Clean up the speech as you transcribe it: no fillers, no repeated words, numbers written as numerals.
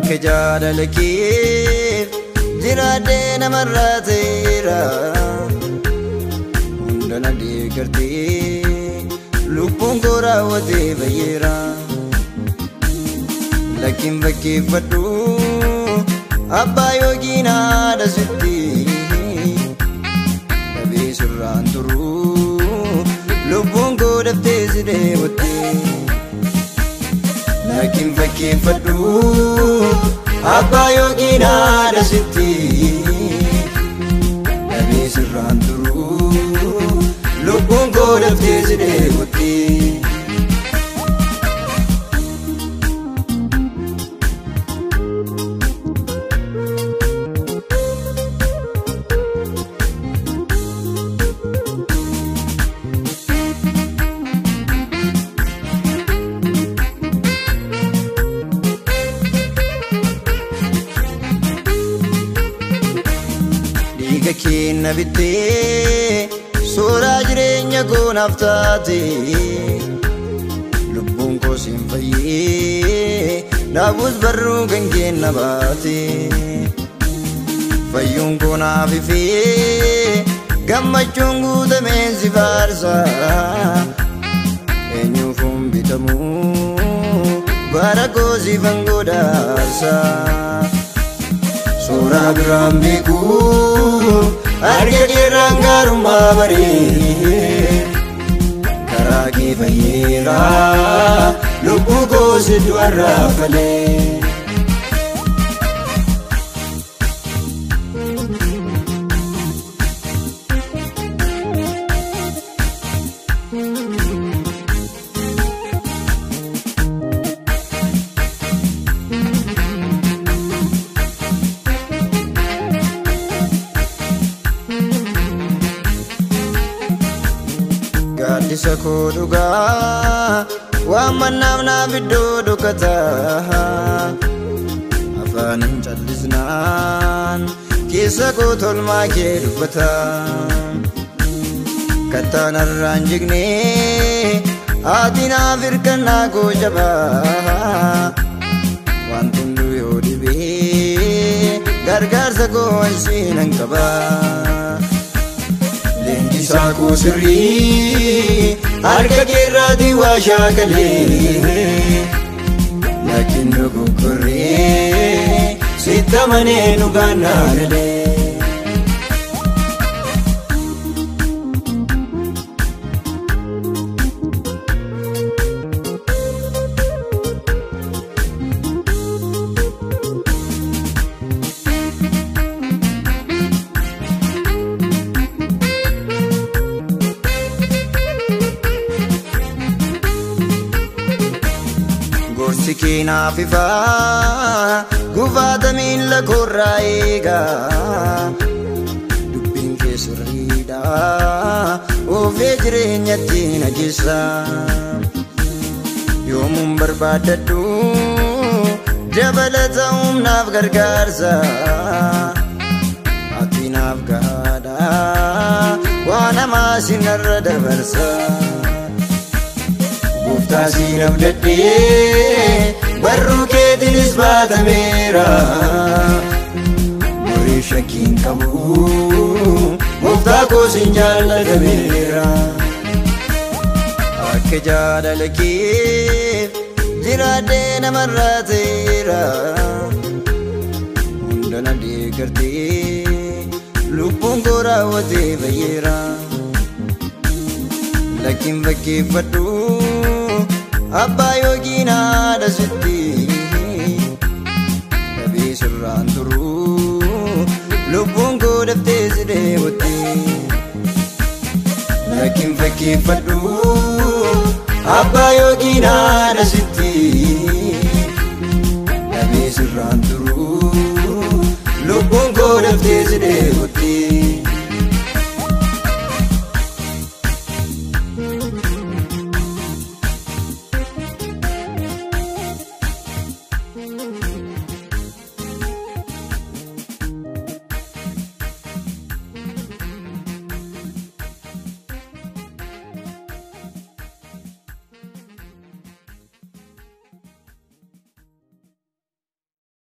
Akka jaalala kee jiraadhee namarraa ta'eera hunda na deeggartee lubbuun koo raawwatee bayyeera lakkiin fakkeeffadhu abbaa yookiin haadha sitti dhabee sirraan turu lubbuun koo daftee si deewattee lakkiin fakkeeffadhu abbaa yookiin haadha sitti dhabee sirraan turu lubbuun koo daftee si deewattee Keenna bittee suuraa jireenya koo naaf taate lubbuun koo siin fayyee dhaabus barruu kan kenna baate fayyuun koo naaf ifee gammachuun guutameen si faarsa eenyuufuun bitamuu bara koo siifan godaarsa suuraa biraan beekuu arga keerraan gaarummaa baree karaa kee fayyeera lubbuu koo sidduu har'aa falee Gaaddisa koo dhugaa waan mannaaf naaf iddoo dhokataa afaan hin callisnaan keessa koo tolmaa kee dubbataa kattaan har'aan jignee ati naaf hirkannaa koo jabaa waan hunduu yoo dhibee gargaarsa koo ansiin hin qabaa leenjisaa koo sirrii harka keerraatiin waa shaakalee laakiin dogoggorree sitti amanee dhugaan naa galee gorsi kee naaf ifaa gufaata miilla koorraa eegaa dubbiin kee sirriidha oofee jireenyatti na geessa yoomuun barbaadadhu dabalata humnaaf gargaarsa ati naaf gaadha waan hamaa sinarra dabarsa Gooftaa siin abdadhee barruu keetiinis baatameera boriif shakkiin qabu Gooftaa koo siin jaallatameera akka jaalala kee jiraadhee namarraa ta'eera hunda na deeggartee lubbuun koo raawwatee bayyeera lakkiin fakkeeffadhu abbaa yookiin haadha sitti dhabee sirraan turu lubbuun koo daftee si deewattee lakkiin fakkeeffadhu abbaa yookiin haadha sitti